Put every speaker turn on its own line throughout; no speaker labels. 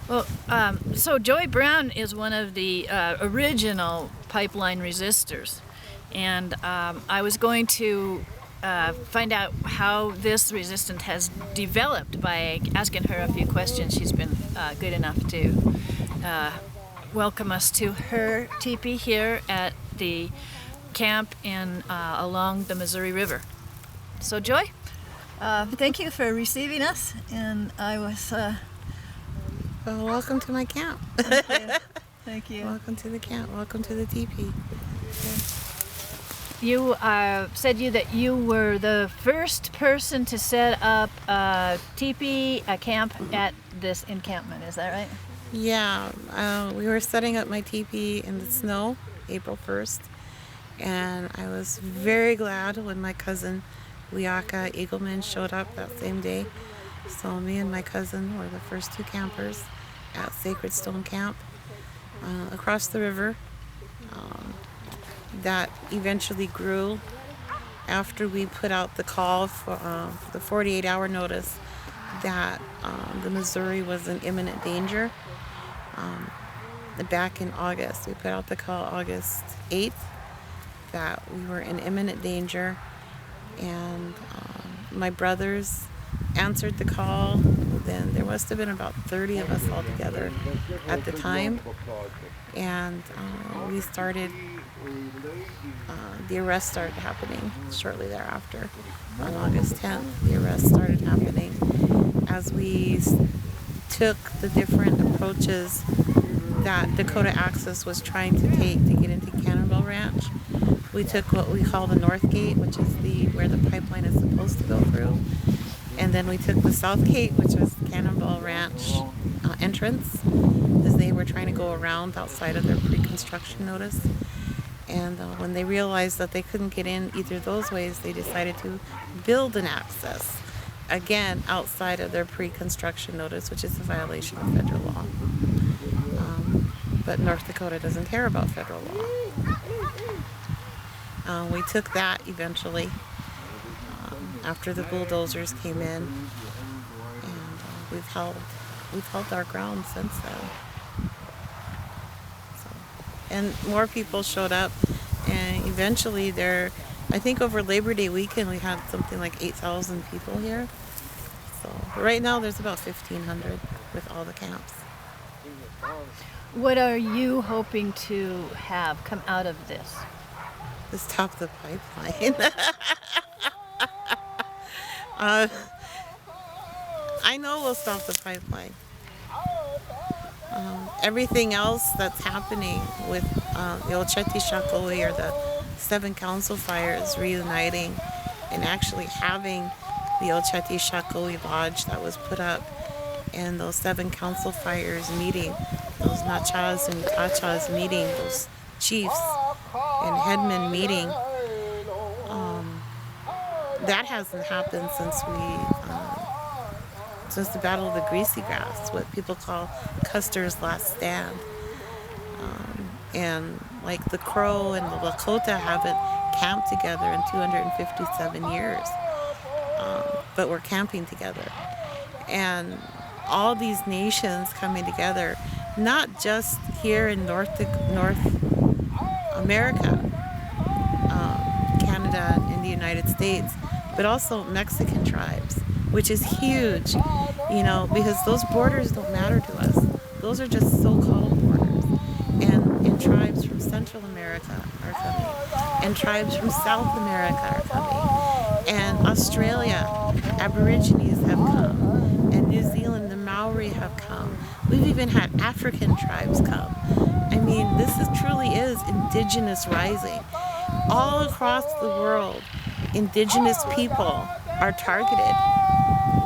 Well, so Joye Braun is one of the original pipeline resistors, and I was going to find out how this resistance has developed by asking her a few questions. She's been good enough to welcome us to her teepee here at the camp in along the Missouri River. So, Joy, thank you for receiving us, and I was.
Well, welcome to my camp.
Thank you.
Welcome to the camp. Welcome to the teepee.
You said that you were the first person to set up a teepee, a camp at this encampment. Is that right?
Yeah, we were setting up my teepee in the snow, April 1st, and I was very glad when my cousin Leaka Eagleman showed up that same day. So me and my cousin were the first two campers at Sacred Stone Camp across the river. That eventually grew after we put out the call for the 48-hour notice that the Missouri was in imminent danger. Back in August, we put out the call August 8th that we were in imminent danger, and my brothers answered the call. Then there must have been about 30 of us all together at the time, and we started. The arrest started happening shortly thereafter. On August 10th, the arrest started happening as we took the different approaches that Dakota Access was trying to take to get into Cannonball Ranch. We took what we call the North Gate, which is where the pipeline is supposed to go through. And then we took the South Gate, which was Cannonball Ranch entrance, because they were trying to go around outside of their pre-construction notice. And when they realized that they couldn't get in either of those ways, they decided to build an access, again, outside of their pre-construction notice, which is a violation of federal law. But North Dakota doesn't care about federal law. We took that eventually after the bulldozers came in, and we've held our ground since then. And more people showed up, and eventually I think over Labor Day weekend we had something like 8,000 people here. So right now there's about 1,500 with all the camps.
What are you hoping to have come out of this?
To stop the pipeline. I know we'll stop the pipeline. Everything else that's happening with the Ocheti Shakoi, or the 7 council fires reuniting and actually having the Ocheti Shakoi Lodge that was put up, and those 7 council fires meeting, those Nachas and Tachas meeting, those chiefs and headmen meeting, that hasn't happened since the Battle of the Greasy Grass, what people call Custer's last stand. And like the Crow and the Lakota haven't camped together in 257 years, but we're camping together. And all these nations coming together, not just here in North America, Canada and the United States, but also Mexican tribes, which is huge, because those borders don't matter to us. Those are just so-called borders. And tribes from Central America are coming, and tribes from South America are coming, and Australia, Aborigines have come, and New Zealand, the Maori have come. We've even had African tribes come. I mean, this truly is indigenous rising. All across the world, indigenous people are targeted.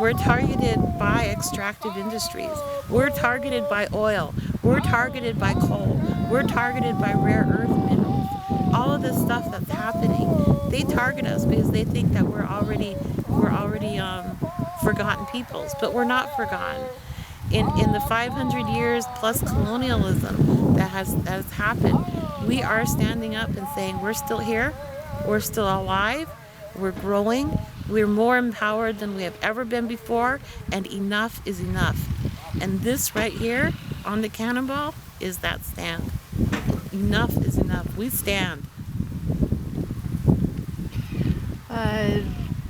We're targeted by extractive industries. We're targeted by oil. We're targeted by coal. We're targeted by rare earth minerals. All of this stuff that's happening, they target us because they think that we're already forgotten peoples, but we're not forgotten. In the 500 years plus colonialism that has happened, we are standing up and saying we're still here, we're still alive, we're growing, we're more empowered than we have ever been before, and enough is enough. And this right here on the cannonball is that stand. Enough is enough. We stand.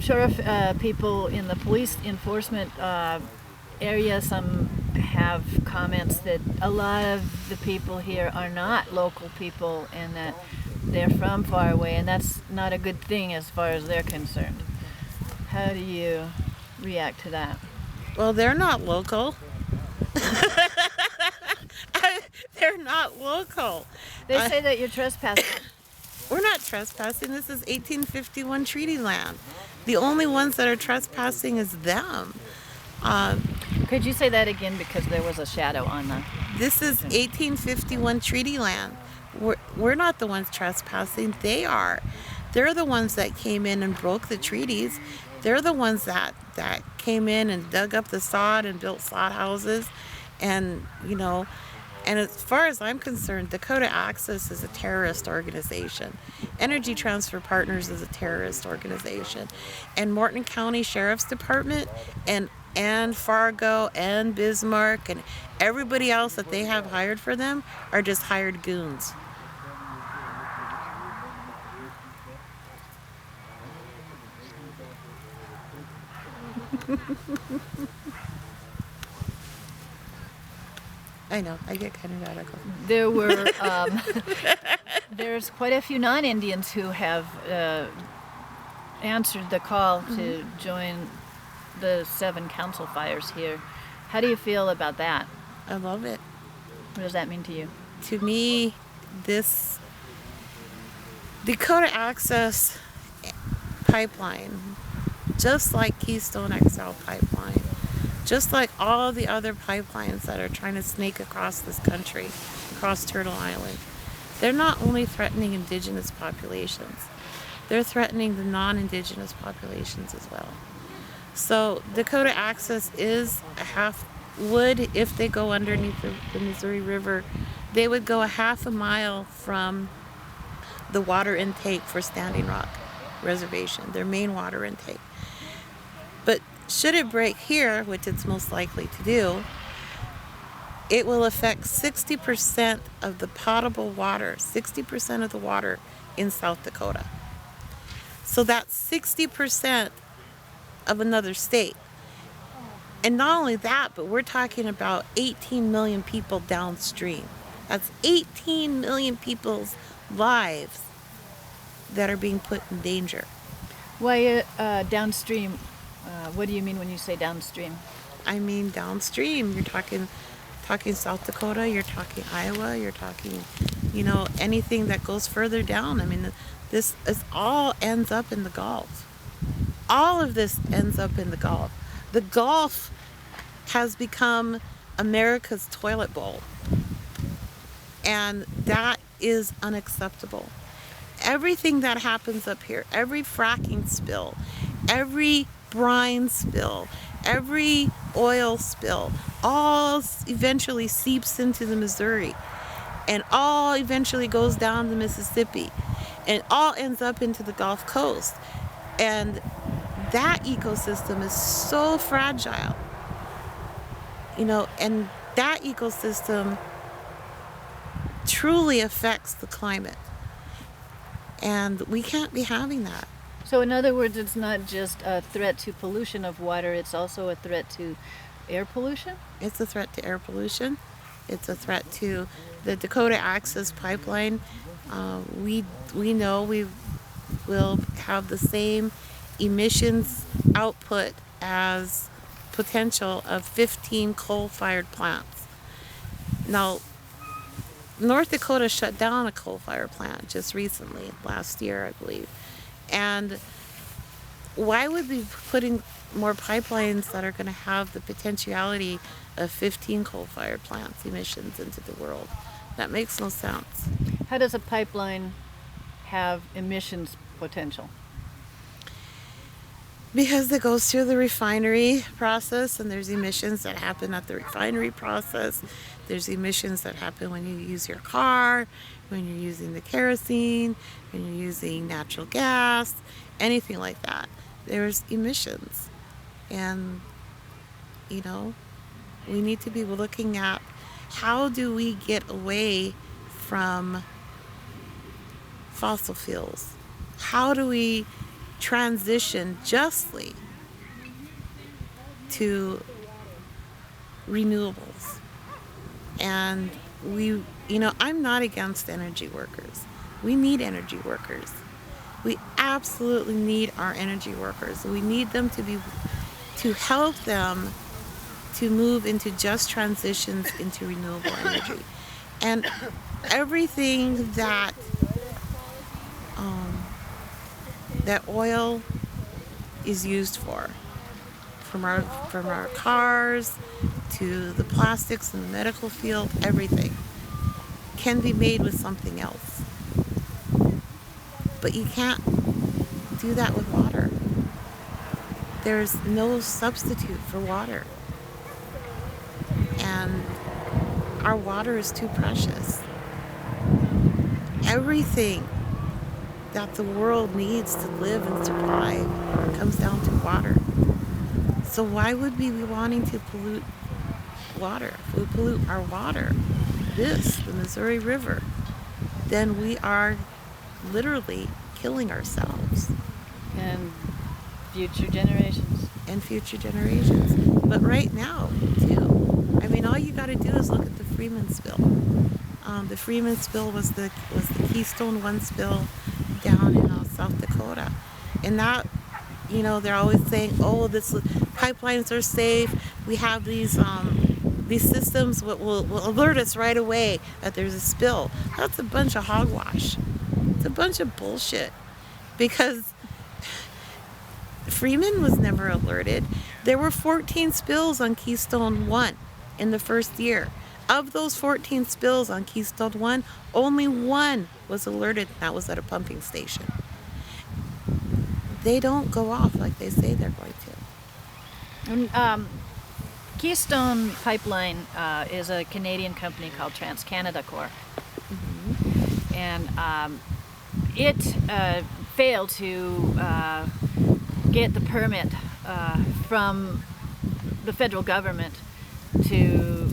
Sheriff, people in the police enforcement area, some have comments that a lot of the people here are not local people and that they're from far away, and that's not a good thing as far as they're concerned. How do you react to that?
Well, they're not local. They're not local.
They say that you're trespassing.
We're not trespassing. This is 1851 treaty land. The only ones that are trespassing is them.
Could you say that again, because there was a shadow on the...
This is 1851 treaty land. We're not the ones trespassing. They are. They're the ones that came in and broke the treaties. They're the ones that came in and dug up the sod and built sod houses. And, and as far as I'm concerned, Dakota Access is a terrorist organization. Energy Transfer Partners is a terrorist organization. And Morton County Sheriff's Department and Fargo and Bismarck and everybody else that they have hired for them are just hired goons. I know, I get kind of radical.
There were, there's quite a few non-Indians who have answered the call to join the 7 council fires here. How do you feel about that?
I love it.
What does that mean to you?
To me, this Dakota Access pipeline, just like Keystone XL pipeline, just like all the other pipelines that are trying to snake across this country, across Turtle Island, they're not only threatening indigenous populations, they're threatening the non-indigenous populations as well. So Dakota Access is would, if they go underneath the Missouri River, they would go a half a mile from the water intake for Standing Rock Reservation, their main water intake. But should it break here, which it's most likely to do, it will affect 60% of the potable water, 60% of the water in South Dakota. So that's 60% of another state. And not only that, but we're talking about 18 million people downstream. That's 18 million people's lives that are being put in danger.
Why downstream? What do you mean when you say downstream?
I mean downstream. You're talking South Dakota, you're talking Iowa, you're talking, anything that goes further down. I mean, this all ends up in the Gulf. All of this ends up in the Gulf. The Gulf has become America's toilet bowl. And that is unacceptable. Everything that happens up here, every fracking spill, every brine spill, every oil spill, all eventually seeps into the Missouri, and all eventually goes down the Mississippi, and all ends up into the Gulf Coast. And that ecosystem is so fragile, and that ecosystem truly affects the climate. And we can't be having that.
So in other words, it's not just a threat to pollution of water, it's also a threat to air pollution?
It's a threat to air pollution. It's a threat to the Dakota Access Pipeline. We know we will have the same emissions output as potential of 15 coal-fired plants. Now, North Dakota shut down a coal-fired plant just recently, last year, I believe. And why would we be putting more pipelines that are going to have the potentiality of 15 coal-fired plants emissions into the world? That makes no sense.
How does a pipeline have emissions potential?
Because it goes through the refinery process, and there's emissions that happen at the refinery process. There's emissions that happen when you use your car, when you're using the kerosene, when you're using natural gas, anything like that. There's emissions. And, We need to be looking at how do we get away from fossil fuels? How do we transition justly to renewables? And I'm not against energy workers. We need energy workers. We absolutely need our energy workers. We need them to help them to move into just transitions into renewable energy. And everything that oil is used for, from our cars to the plastics in the medical field, everything can be made with something else. But you can't do that with water. There's no substitute for water. And our water is too precious. Everything that the world needs to live and survive comes down to water. So why would we be wanting to pollute water? If we pollute our water, the Missouri River, then we are literally killing ourselves.
And future generations.
And future generations. But right now, too. I mean, all you got to do is look at the Freeman spill. The Freeman spill was the Keystone 1 spill down in South Dakota. And that, they're always saying, oh, pipelines are safe. We have these systems will alert us right away that there's a spill. That's a bunch of hogwash. It's a bunch of bullshit. Because Freeman was never alerted. There were 14 spills on Keystone 1 in the first year. Of those 14 spills on Keystone 1, only one was alerted, and that was at a pumping station. They don't go off like they say they're going to.
And, Keystone Pipeline is a Canadian company called TransCanada Corp.
Mm-hmm.
And it failed to get the permit from the federal government to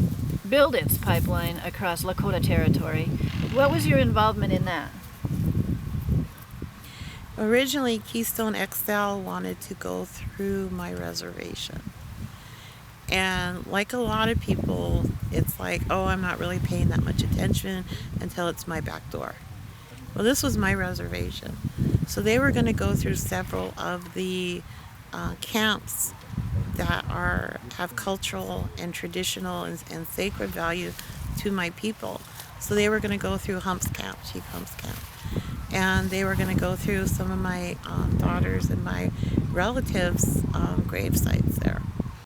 build its pipeline across Lakota territory. What was your involvement in that?
Originally, Keystone XL wanted to go through my reservation. And like a lot of people, it's like, oh, I'm not really paying that much attention until it's my back door. Well, this was my reservation. So they were going to go through several of the camps that have cultural and traditional and sacred value to my people. So they were going to go through Humps Camp, Chief Humps Camp. And they were going to go through some of my daughters and my relatives' grave sites there.